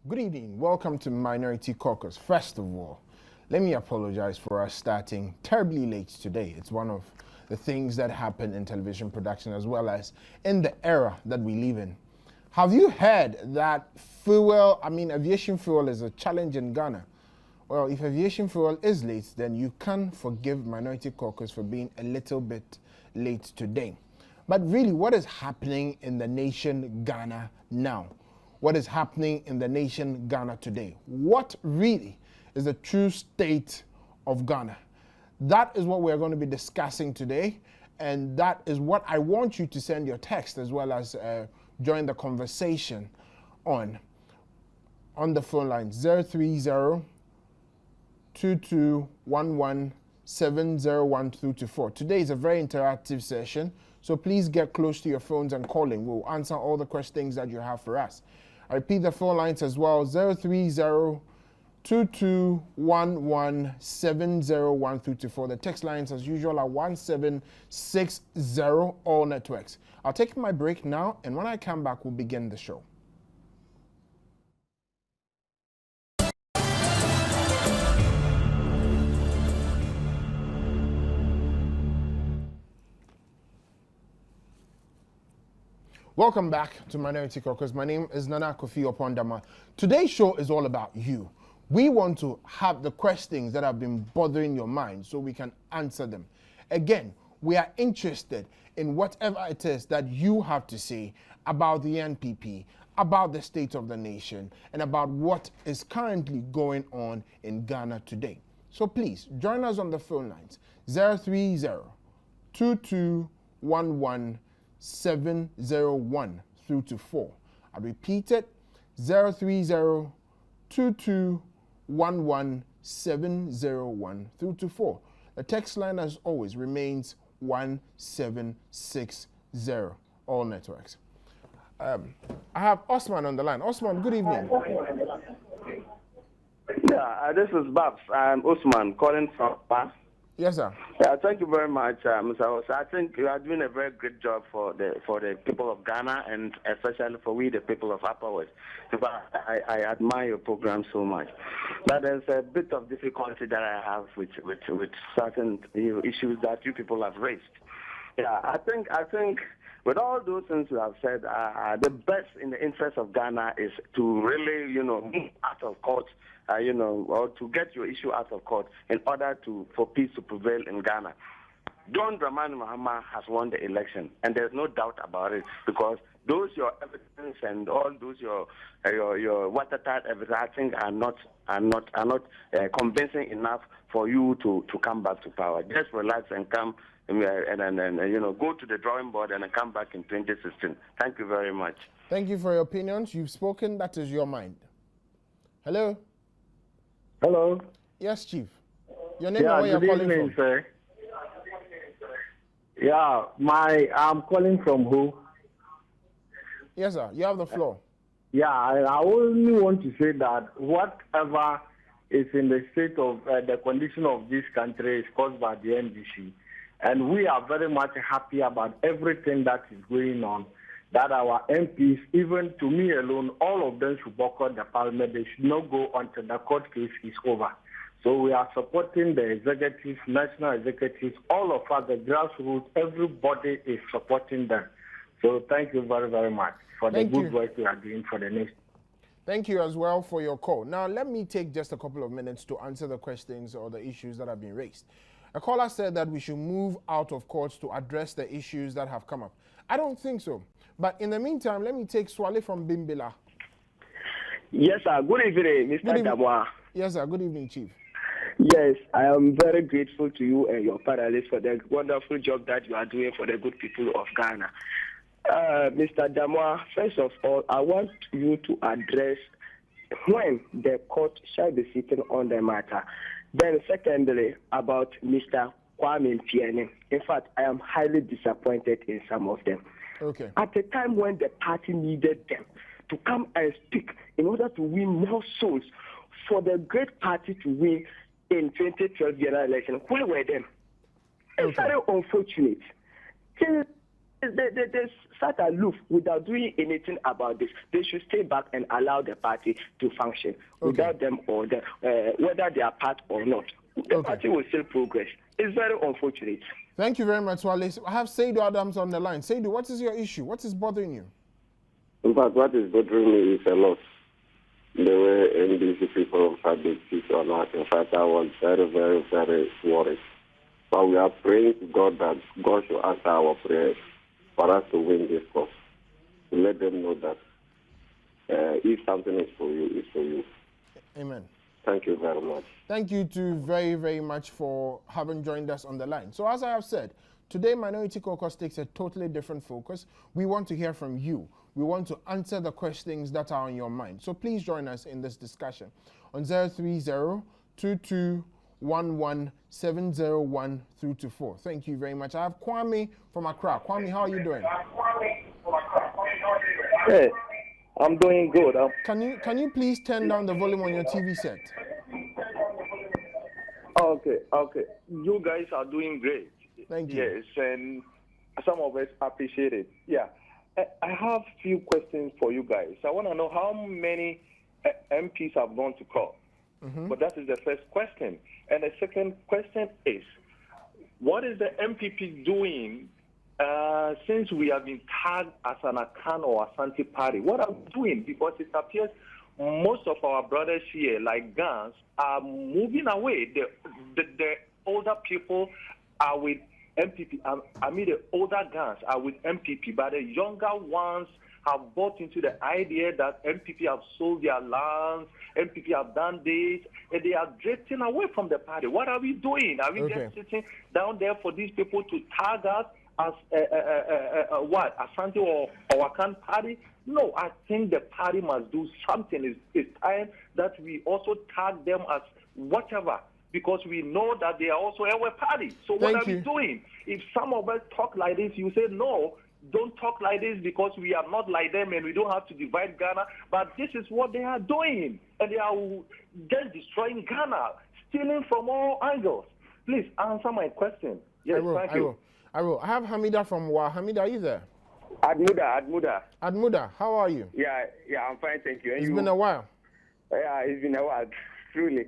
Good evening. Welcome to Minority Caucus. First of all, let me apologize for us starting terribly late today. It's one of the things that happen in television production as well as in the era that we live in. Have you heard that aviation fuel is a challenge in Ghana? Well, if aviation fuel is late, then you can forgive Minority Caucus for being a little bit late today. But really, what is happening in the nation Ghana now? What is happening in the nation Ghana today? What really is the true state of Ghana? That is what we're going to be discussing today, and that is what I want you to send your text as well as join the conversation on the phone line 030-2211-701-224. Today is a very interactive session, so please get close to your phones and call in. We'll answer all the questions that you have for us. I repeat the phone lines as well, 030-2211-701-224. The text lines as usual are 1760, all networks. I'll take my break now, and when I come back, we'll begin the show. Welcome back to Minority Caucus. My name is Nana Kofi Opondama. Today's show is all about you. We want to have the questions that have been bothering your mind so we can answer them. Again, we are interested in whatever it is that you have to say about the NPP, about the state of the nation, and about what is currently going on in Ghana today. So please, join us on the phone lines, 030-2211-701-4. I repeat it, 030-2211-701-4. The text line, as always, remains 1760, all networks. I have Osman on the line. Osman, good evening. Yeah, this is Babs. I'm Osman, calling from PA. Yes, sir. Thank you very much, Mr. Hoss. I think you are doing a very great job for the people of Ghana and especially for we, the people of Upper West. I admire your program so much. But there's a bit of difficulty that I have with certain issues that you people have raised. Yeah, I think with all those things you have said, the best in the interest of Ghana is to really, move out of court. Or to get your issue out of court in order for peace to prevail in Ghana. John Dramani Mahama has won the election, and there's no doubt about it, because those your evidence and all those your watertight evidence, I think are not convincing enough for you to come back to power. Just relax and come and go to the drawing board and come back in 2016. Thank you very much. Thank you for your opinions. You've spoken. That is your mind. Hello. Hello. Yes, Chief. Your name and where you're calling from? Sir. Yeah, I'm calling from who? Yes, sir. You have the floor. Yeah, I only want to say that whatever is in the state of the condition of this country is caused by the NDC. And we are very much happy about everything that is going on. That our MPs, even to me alone, all of them should boycott the parliament. They should not go until the court case is over. So we are supporting the executives, national executives, all of us, the grassroots, everybody is supporting them. So thank you very, very much for the good work you are doing for the nation. Thank you as well for your call. Now, let me take just a couple of minutes to answer the questions or the issues that have been raised. A caller said that we should move out of courts to address the issues that have come up. I don't think so. But in the meantime, let me take Swale from Bimbila. Yes, sir. Good evening, Mr. Damwa. Yes, sir. Good evening, Chief. Yes, I am very grateful to you and your panelists for the wonderful job that you are doing for the good people of Ghana. Mr. Damwa, first of all, I want you to address when the court shall be sitting on the matter. Then secondly, about Mr. Kwame Mpiene. In fact, I am highly disappointed in some of them. Okay. At a time when the party needed them to come and speak in order to win more souls for the great party to win in 2012 general election, where were them? It's very unfortunate. They sat aloof without doing anything about this. They should stay back and allow the party to function without them or whether they are part or not. The party will still progress. It's very unfortunate. Thank you very much, Wale. I have Seidu Adams on the line. Seidu, what is your issue? What is bothering you? In fact, what is bothering me is a lot. The way NDC people have been treated on us. In fact, I was very, very, very worried. But we are praying to God that God should answer our prayers for us to win this cause. To let them know that if something is for you, it's for you. Amen. Thank you very much. Thank you too very, very much for having joined us on the line. So as I have said, today Minority Caucus takes a totally different focus. We want to hear from you. We want to answer the questions that are on your mind. So please join us in this discussion on 030-2211-701 through to 4. Thank you very much. I have Kwame from Accra. Kwame, how are you doing? Hey, I'm doing good. Can you please turn down the volume on your TV set? Okay. You guys are doing great. Thank you. Yes, and some of us appreciate it. Yeah. I have a few questions for you guys. I want to know how many MPs have gone to court. But that is the first question. And the second question is, what is the MPP doing since we have been tagged as an Akan or Asante party? What are we doing? Because it appears most of our brothers here, like Gans, are moving away. The older people are with MPP. I mean, the older Gans are with MPP, but the younger ones have bought into the idea that MPP have sold their lands, MPP have done this, and they are drifting away from the party. What are we doing? Are we just sitting down there for these people to tag us as what, Asante or Akan party? No, I think the party must do something. It's time that we also tag them as whatever, because we know that they are also our party. So what are we doing? If some of us talk like this, you say, no, don't talk like this because we are not like them and we don't have to divide Ghana. But this is what they are doing. And they are just destroying Ghana, stealing from all angles. Please answer my question. Yes, thank you. I will. I have Hamida from Wa. Hamida, are you there? Admuda, how are you? Yeah, I'm fine, thank you. And It's been a while. Yeah, it's been a while, truly.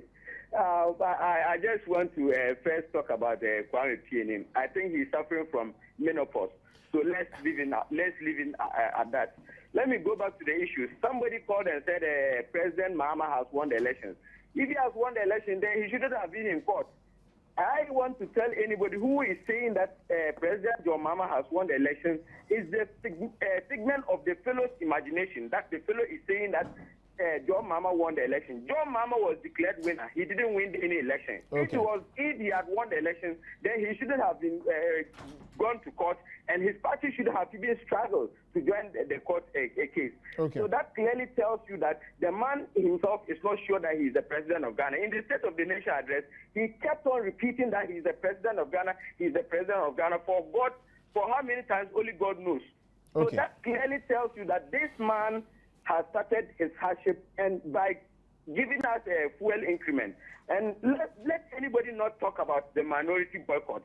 I just want to first talk about Kwame Tienин. I think he's suffering from menopause. So let's leave it at that. Let me go back to the issue. Somebody called and said President Mahama has won the election. If he has won the election, then he shouldn't have been in court. I want to tell anybody who is saying that President John Mahama has won the election is the figment of the fellow's imagination. That the fellow is saying that John Mahama won the election. John Mahama was declared winner. He didn't win any election. If he had won the election, then he shouldn't have been gone to court, and his party should have even struggled to join the court case. So that clearly tells you that the man himself is not sure that he is the president of Ghana. In the State of the Nation address, he kept on repeating that he is the president of Ghana. He is the president of Ghana for how many times only God knows. So that clearly tells you that this man has started his hardship, and by giving us a fuel increment. And let anybody not talk about the minority boycott.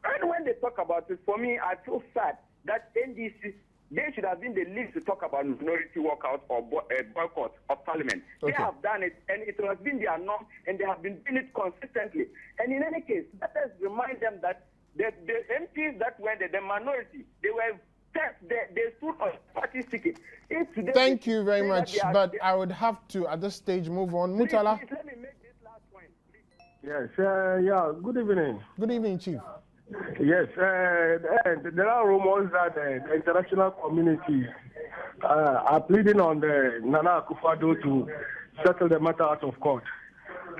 And when they talk about it, for me, I feel sad that NDC, they should have been the least to talk about minority walkout or boycott of parliament. They have done it, and it has been their norm, and they have been doing it consistently. And in any case, let us remind them that the MPs that were the minority, they were they stood on party ticket. Thank you very much, but I would have to, at this stage, move on. Mutala? Please, let me make this last point, please. Yes, good evening. Good evening, Chief. Yes, there are rumors that the international community are pleading on the Nana Akufo-Addo to settle the matter out of court.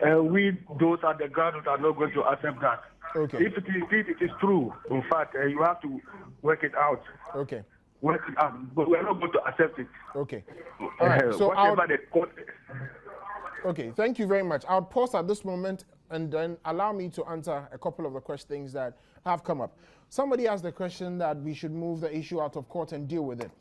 We, those at the ground, are not going to accept that. If it is true, in fact, you have to work it out. Work it out, but we are not going to accept it. All right. So whatever the court. Thank you very much. I'll pause at this moment and then allow me to answer a couple of the questions that have come up. Somebody asked the question that we should move the issue out of court and deal with it.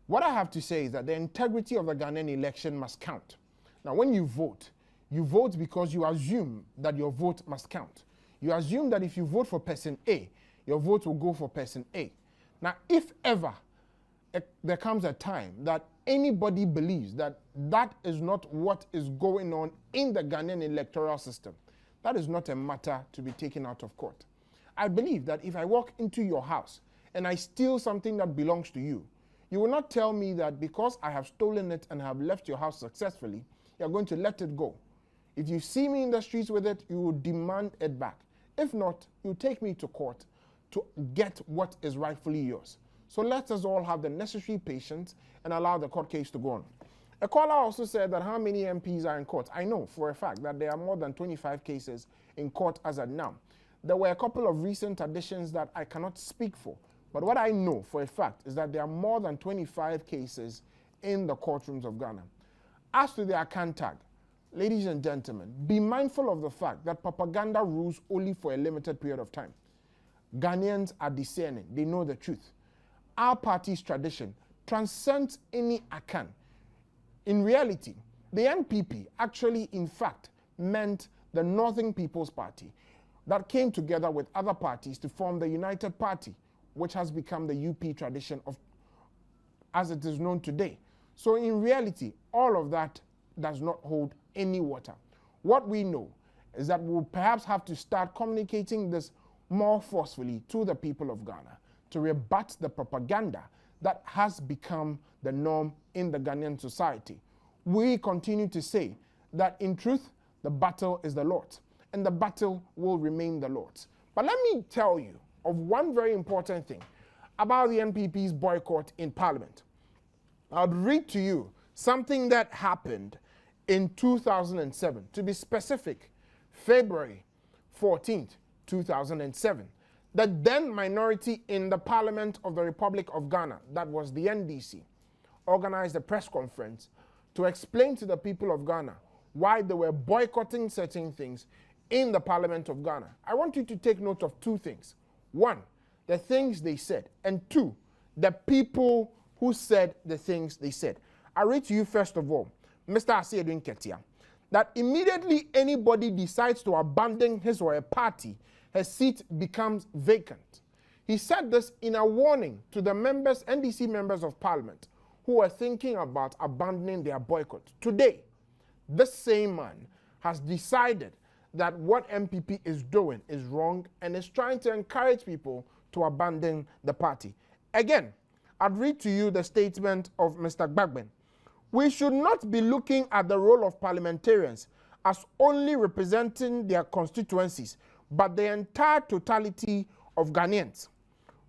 What I have to say is that the integrity of the Ghanaian election must count. Now, when you vote because you assume that your vote must count. You assume that if you vote for person A, your vote will go for person A. Now, if ever there comes a time that anybody believes that that is not what is going on in the Ghanaian electoral system, that is not a matter to be taken out of court. I believe that if I walk into your house and I steal something that belongs to you, you will not tell me that because I have stolen it and have left your house successfully, you're going to let it go. If you see me in the streets with it, you will demand it back. If not, you take me to court to get what is rightfully yours. So let us all have the necessary patience and allow the court case to go on. A caller also said that how many MPs are in court. I know for a fact that there are more than 25 cases in court as of now. There were a couple of recent additions that I cannot speak for. But what I know for a fact is that there are more than 25 cases in the courtrooms of Ghana. As to the account tag, ladies and gentlemen, be mindful of the fact that propaganda rules only for a limited period of time. Ghanaians are discerning. They know the truth. Our party's tradition transcends any account. In reality, the NPP actually, in fact, meant the Northern People's Party that came together with other parties to form the United Party, which has become the UP tradition of, as it is known today. So in reality, all of that does not hold any water. What we know is that we'll perhaps have to start communicating this more forcefully to the people of Ghana to rebut the propaganda that has become the norm in the Ghanaian society. We continue to say that in truth, the battle is the Lord's, and the battle will remain the Lord's. But let me tell you of one very important thing about the NPP's boycott in Parliament. I'll read to you something that happened in 2007. To be specific, February 14th, 2007. The then minority in the Parliament of the Republic of Ghana, that was the NDC, organized a press conference to explain to the people of Ghana why they were boycotting certain things in the Parliament of Ghana. I want you to take note of two things. One, the things they said, and two, the people who said the things they said. I read to you first of all, Mr. Asiedun Ketia, that immediately anybody decides to abandon his or her party, his seat becomes vacant. He said this in a warning to the members, NDC members of Parliament, who are thinking about abandoning their boycott. Today, this same man has decided that what MPP is doing is wrong and is trying to encourage people to abandon the party. Again, I'd read to you the statement of Mr. Gbagben. We should not be looking at the role of parliamentarians as only representing their constituencies, but the entire totality of Ghanaians.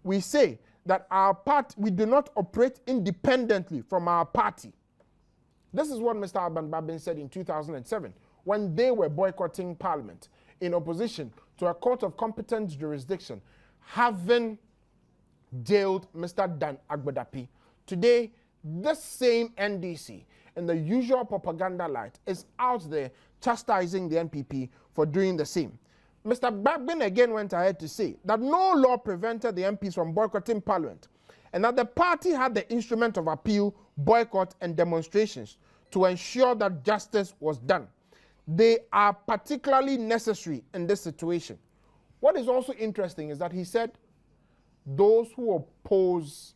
We say that our party, we do not operate independently from our party. This is what Mr. Alban Babin said in 2007 when they were boycotting Parliament in opposition to a court of competent jurisdiction having jailed Mr. Dan Agbedapi. Today, this same NDC in the usual propaganda light is out there chastising the NPP for doing the same. Mr. Babin again went ahead to say that no law prevented the MPs from boycotting Parliament and that the party had the instrument of appeal, boycott, and demonstrations to ensure that justice was done. They are particularly necessary in this situation. What is also interesting is that he said those who oppose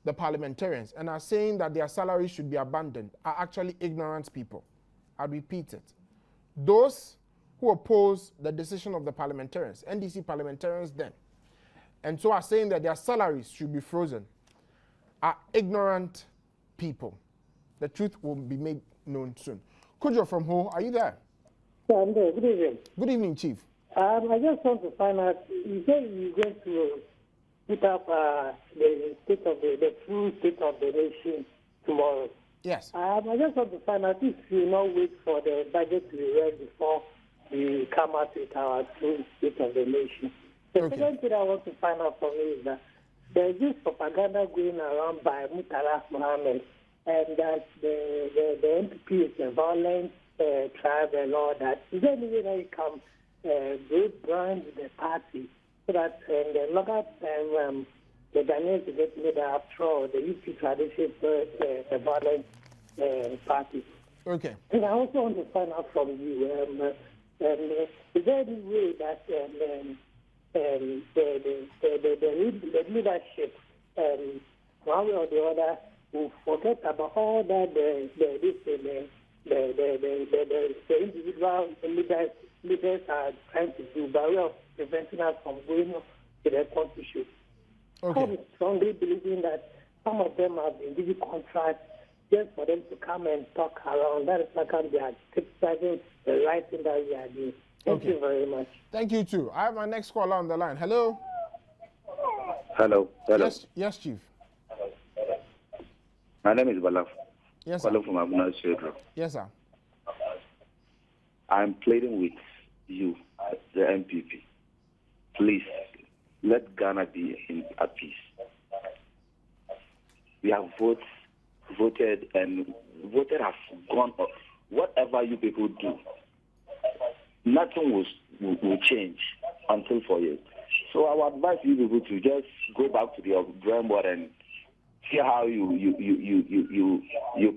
the parliamentarians and are saying that their salaries should be abandoned are actually ignorant people. I repeat it. Those who oppose the decision of the parliamentarians, NDC parliamentarians then, and so are saying that their salaries should be frozen, are ignorant people. The truth will be made known soon. Kujo from Ho, are you there? Yeah, I'm there. Good evening. Good evening, Chief. I just want to find out, you said you're going to put up the full state of the nation tomorrow. Yes. I just want to find out if you not wait for the budget to be read before we come out with our full state of the nation. The second thing I want to find out from you is that there's this propaganda going around by Mutala Mohammed, and that the NPP is a violent tribe and all that. Is there any way that you can brand the party so that in the longer time the Ghanaians will get made after all, the UP tradition is a violent party? Okay. And I also want to find out from you, is there any way that the leadership, one way or the other, will forget about all that the individual leaders are trying to do by way of preventing us from going to the court issue. Okay. I'm strongly believing that some of them have been given contracts just for them to come and talk around. That is not going to be criticizing the right thing that we are doing. Thank you very much. Thank you too. I have my next caller on the line. Hello. Hello. Yes, Chief. My name is Balaf. Yes, sir. Calling from Abuna Shedro. Yes, sir. I'm pleading with you, the MPP. Please, let Ghana be at peace. We have voted, and voted has gone up. Whatever you people do, nothing will change until 4 years. So I would advise you people to just go back to the drawing board and see how you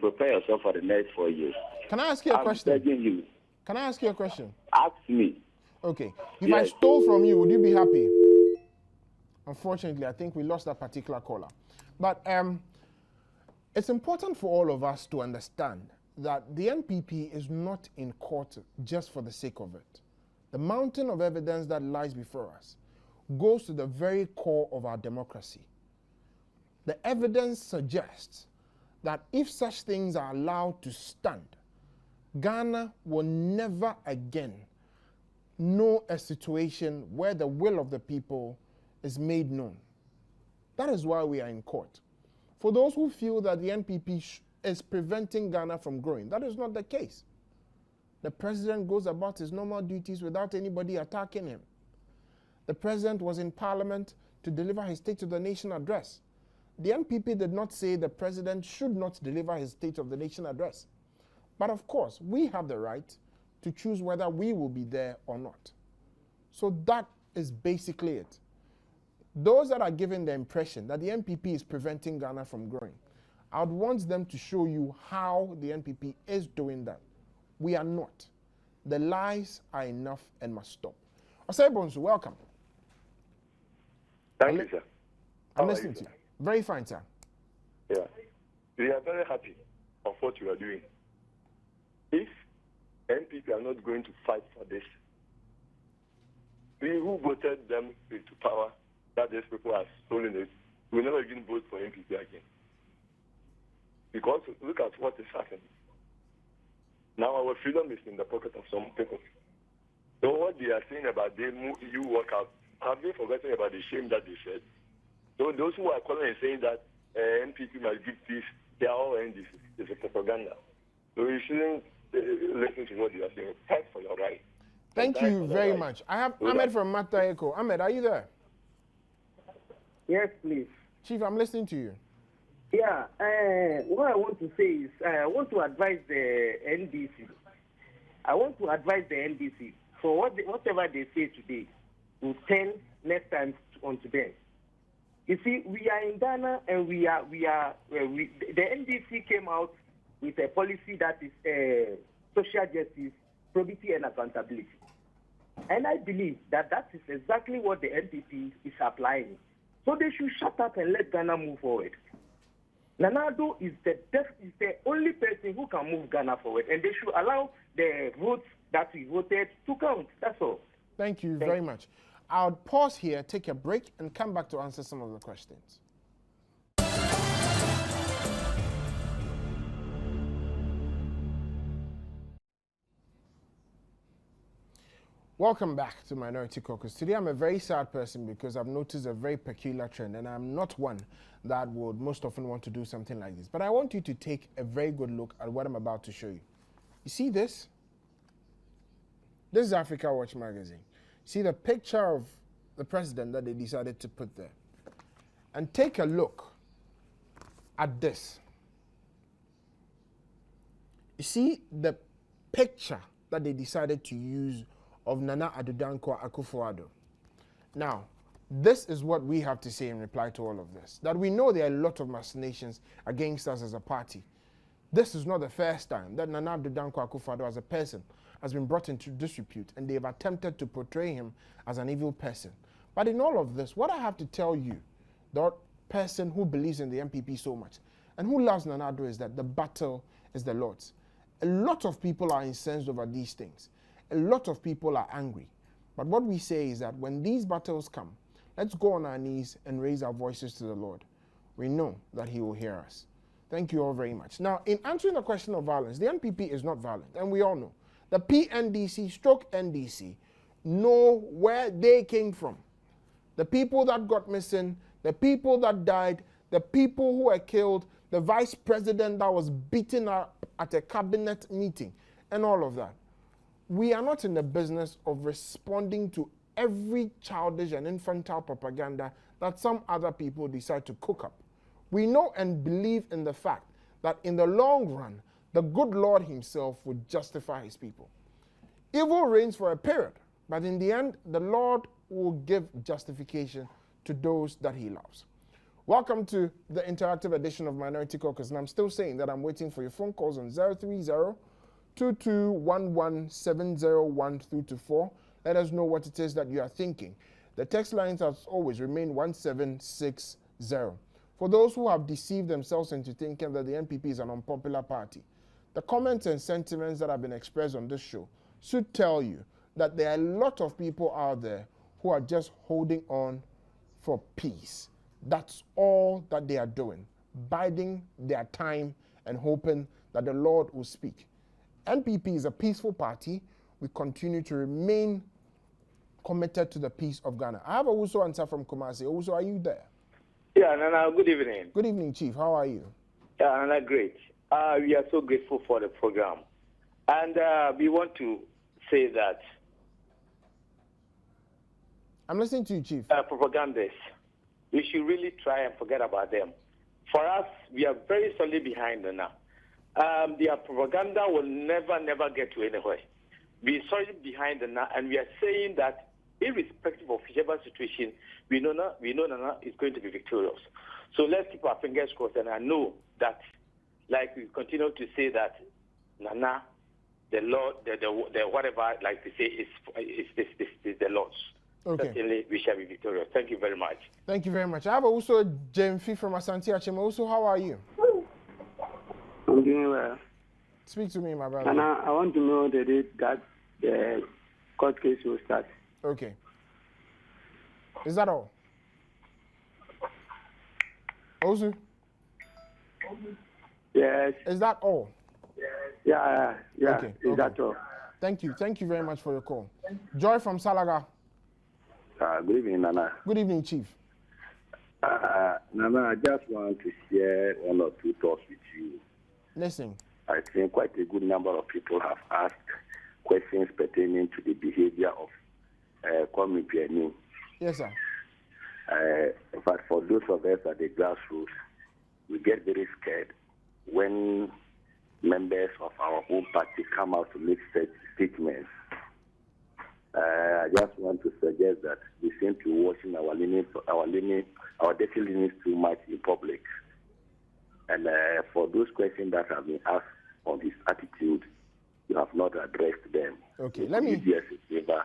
prepare yourself for the next 4 years. Can I ask you a question? I'm begging you. Can I ask you a question? Ask me. Okay. If Yes. I stole from you, would you be happy? Unfortunately, I think we lost that particular caller. But it's important for all of us to understand that the NPP is not in court just for the sake of it. The mountain of evidence that lies before us goes to the very core of our democracy. The evidence suggests that if such things are allowed to stand, Ghana will never again know a situation where the will of the people is made known. That is why we are in court. For those who feel that the NPP is preventing Ghana from growing, that is not the case. The president goes about his normal duties without anybody attacking him. The president was in parliament to deliver his State of the Nation address. The NPP did not say the president should not deliver his State of the Nation address. But of course, we have the right to choose whether we will be there or not. So that is basically it. Those that are giving the impression that the NPP is preventing Ghana from growing, I would want them to show you how the NPP is doing that. We are not. The lies are enough and must stop. Osei Bonsu, welcome. Thank you, sir. I'm listening to you. Very fine, sir. Yeah. We are very happy of what you are doing. If NPP are not going to fight for this, we who voted them into power, that these people are stolen it, we will never again vote for NPP again. Because look at what is happening. Now our freedom is in the pocket of some people. So what they are saying about them, you work out, have they forgotten about the shame that they said? So those who are calling and saying that NPP must give peace, they are all NDC. It's a propaganda. So you shouldn't listen to what they are saying. Fight for your right. Thank you very much. I have Ahmed from Mata Echo. Ahmed, are you there? Yes, please. Chief, I'm listening to you. Yeah, what I want to say is I want to advise the NDC. I want to advise the NDC for whatever they say today will turn next time onto them. You see, we are in Ghana and the NDC came out with a policy that is social justice, probity and accountability. And I believe that that is exactly what the NPP is applying. So they should shut up and let Ghana move forward. Nana Addo is the only person who can move Ghana forward, and they should allow the votes that we voted to count. That's all. Thank you very much. I'll pause here, take a break, and come back to answer some of the questions. Welcome back to Minority Caucus. Today I'm a very sad person because I've noticed a very peculiar trend, and I'm not one that would most often want to do something like this. But I want you to take a very good look at what I'm about to show you. You see this? This is Africa Watch magazine. See the picture of the president that they decided to put there. And take a look at this. You see the picture that they decided to use of Nana Addo Dankwa Akufo-Addo. Now, this is what we have to say in reply to all of this. That we know there are a lot of machinations against us as a party. This is not the first time that Nana Addo Dankwa Akufo-Addo as a person has been brought into disrepute, and they have attempted to portray him as an evil person. But in all of this, what I have to tell you, the person who believes in the MPP so much and who loves Nana Addo, is that the battle is the Lord's. A lot of people are incensed over these things. A lot of people are angry. But what we say is that when these battles come, let's go on our knees and raise our voices to the Lord. We know that he will hear us. Thank you all very much. Now, in answering the question of violence, the NPP is not violent, and we all know. The PNDC stroke NDC know where they came from. The people that got missing, the people that died, the people who were killed, the vice president that was beaten up at a cabinet meeting, and all of that. We are not in the business of responding to every childish and infantile propaganda that some other people decide to cook up. We know and believe in the fact that in the long run, the good Lord himself would justify his people. Evil reigns for a period, but in the end, the Lord will give justification to those that he loves. Welcome to the interactive edition of Minority Caucus, and I'm still saying that I'm waiting for your phone calls on 030-2211-701-324. Let us know what it is that you are thinking. The text lines, as always, remain 1760. For those who have deceived themselves into thinking that the NPP is an unpopular party, the comments and sentiments that have been expressed on this show should tell you that there are a lot of people out there who are just holding on for peace. That's all that they are doing, biding their time and hoping that the Lord will speak. NPP is a peaceful party. We continue to remain committed to the peace of Ghana. I have Owusu answer from Kumasi. Owusu, are you there? Yeah, Nana, good evening. Good evening, Chief. How are you? Yeah, Nana, great. We are so grateful for the program. And we want to say that... I'm listening to you, Chief. Propagandists, we should really try and forget about them. For us, we are very solidly behind Nana. Their propaganda will never get to anywhere. We are solidly behind Nana, and we are saying that irrespective of whichever situation, we know Nana is going to be victorious. So let's keep our fingers crossed, and I know that, like we continue to say that Nana, the Lord, the whatever, like they say, is the Lord's. Okay. Certainly, we shall be victorious. Thank you very much. Thank you very much. I have also Jemfi from Asante Achim. Also, how are you? I'm doing well. Speak to me, my brother. And I want to know the date that the court case will start. Okay. Is that all? Ozu? Yes. Is that all? Yeah. Okay. Is that all? Thank you. Thank you very much for your call. Joy from Salaga. Good evening, Nana. Good evening, Chief. Nana, I just want to share one or two thoughts with you. Listen. I think quite a good number of people have asked questions pertaining to the behavior of Kwame Piani. Yes, sir. But for those of us at the grassroots, we get very scared when members of our own party come out to make such statements. I just want to suggest that we seem to be watching our dirty linens too much in public. And for those questions that have been asked on his attitude, you have not addressed them. Okay, let me do us a favor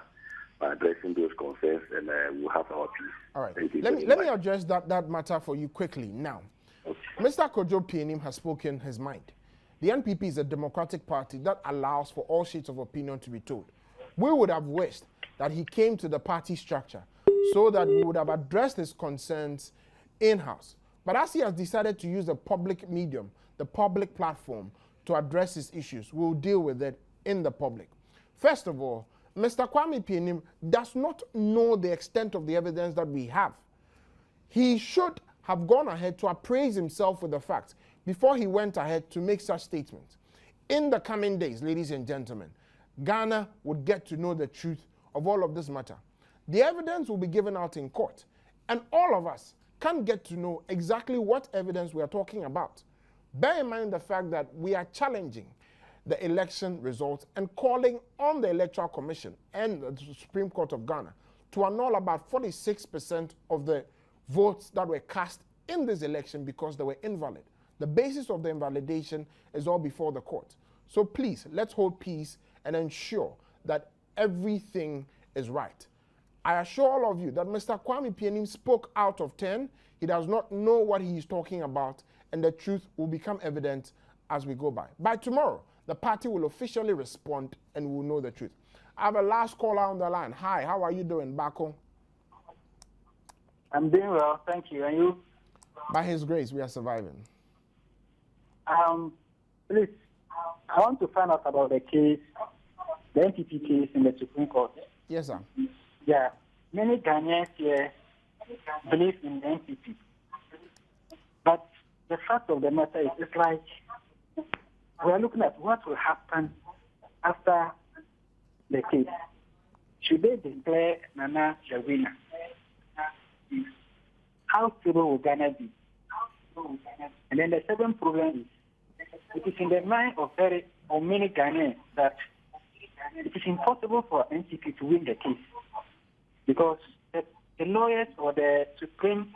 by addressing those concerns, and we'll have our peace. All right. Let me address that matter for you quickly now. Okay. Mr. Kojo Pienim has spoken his mind. The NPP is a democratic party that allows for all shades of opinion to be told. We would have wished that he came to the party structure so that we would have addressed his concerns in-house. But as he has decided to use the public medium, the public platform, to address his issues, we'll deal with it in the public. First of all, Mr. Kwame Pienim does not know the extent of the evidence that we have. He should have gone ahead to appraise himself with the facts before he went ahead to make such statements. In the coming days, ladies and gentlemen, Ghana would get to know the truth of all of this matter. The evidence will be given out in court, and all of us can get to know exactly what evidence we are talking about. Bear in mind the fact that we are challenging the election results and calling on the Electoral Commission and the Supreme Court of Ghana to annul about 46% of the votes that were cast in this election because they were invalid. The basis of the invalidation is all before the court. So please, let's hold peace and ensure that everything is right. I assure all of you that Mr. Kwame Pianim spoke out of turn. He does not know what he is talking about, and the truth will become evident as we go by. By tomorrow, the party will officially respond and we will know the truth. I have a last caller on the line. Hi, how are you doing, Bako? I'm doing well, thank you. And you? By His grace, we are surviving. Please, I want to find out about the case, the NPP case in the Supreme Court. Yes, sir. Yeah, many Ghanaians here believe in the NPP. But the fact of the matter is, it's like we are looking at what will happen after the case. Should they declare Nana the winner? How stable will Ghana be? And then the second problem is, it is in the mind of many Ghanaians that it is impossible for NPP to win the case because the lawyers or the Supreme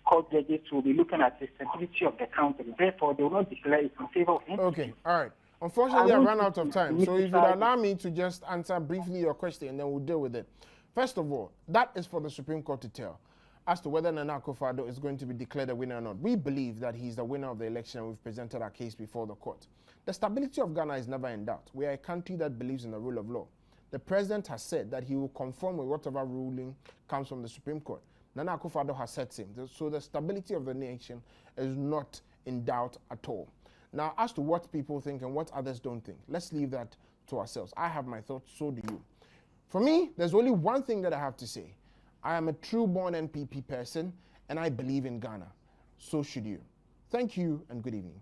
Court judges will be looking at the stability of the country. Therefore, they will not declare it in favor of NPP. Okay, all right. Unfortunately, I've run out of time. So if you'd allow me to just answer briefly your question, and then we'll deal with it. First of all, that is for the Supreme Court to tell as to whether Nana Akufo-Addo is going to be declared a winner or not. We believe that he's the winner of the election. We've presented our case before the court. The stability of Ghana is never in doubt. We are a country that believes in the rule of law. The president has said that he will conform with whatever ruling comes from the Supreme Court. Nana Akufo-Addo has said same. So the stability of the nation is not in doubt at all. Now, as to what people think and what others don't think, let's leave that to ourselves. I have my thoughts, so do you. For me, there's only one thing that I have to say. I am a true-born NPP person, and I believe in Ghana. So should you. Thank you, and good evening.